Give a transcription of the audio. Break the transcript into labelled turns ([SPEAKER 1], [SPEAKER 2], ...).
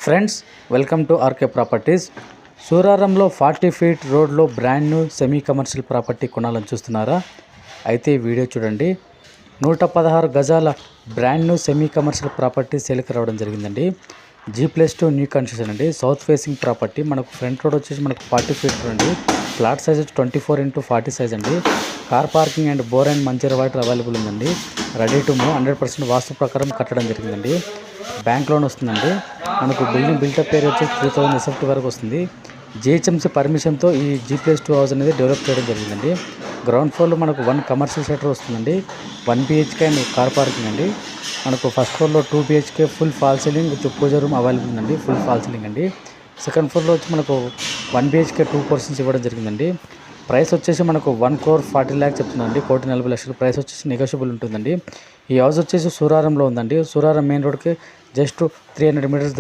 [SPEAKER 1] Friends, welcome to RK properties. సూరారంలో 40 feet రోడ్లో brand new semi commercial property కొనాలని చూస్తున్నారా? అయితే వీడియో చూడండి. 116 గజాల brand new semi commercial property సేల్కి రావడం జరిగిందండి. G+2 న్యూ కన్స్ట్రక్షన్ అండి. South facing property. మనకు ఫ్రంట్ రోడ్ వచ్చేసి మనకు 40 ఫీట్ అండి. ప్లాట్ సైజ్ 24x40 సైజ్ అండి. Car parking and bore and Manjeera water available ఉందండి. Ready to move. 100% వాస్తు ప్రకారం కట్టడం జరిగిందండి. బ్యాంక్ లోన్ వస్తుందండి. మనకు బిల్డింగ్ బిల్టప్ ఏరియా వచ్చి 3000 ఎస్ఎఫ్టీ వరకు వస్తుంది. జిహెచ్ఎంసీ పర్మిషన్తో ఈ G+2 హౌస్ అనేది డెవలప్ చేయడం జరిగిందండి. గ్రౌండ్ ఫ్లోర్లో మనకు 1 కమర్షియల్ షటర్ వస్తుందండి. 1 BHK అండ్ కార్ పార్కింగ్ అండి. మనకు ఫస్ట్ ఫ్లోర్లో 2 BHK full fall ceiling with puja room available ఉందండి. ఫుల్ ఫాల్ సీలింగ్ అండి. సెకండ్ ఫ్లోర్లో వచ్చి మనకు 1 BHK 2 పోర్షన్స్ ఇవ్వడం జరిగిందండి. ప్రైస్ వచ్చేసి మనకు 1,40,00,000 చెప్తుందండి. 1,40,00,000 ప్రైస్ వచ్చేసి నెగోషియబుల్ ఉంటుందండి. ఈ హౌస్ వచ్చేసి సూరారంలో ఉందండి. సూరారం మెయిన్ రోడ్కి జస్ట్ 300 మీటర్స్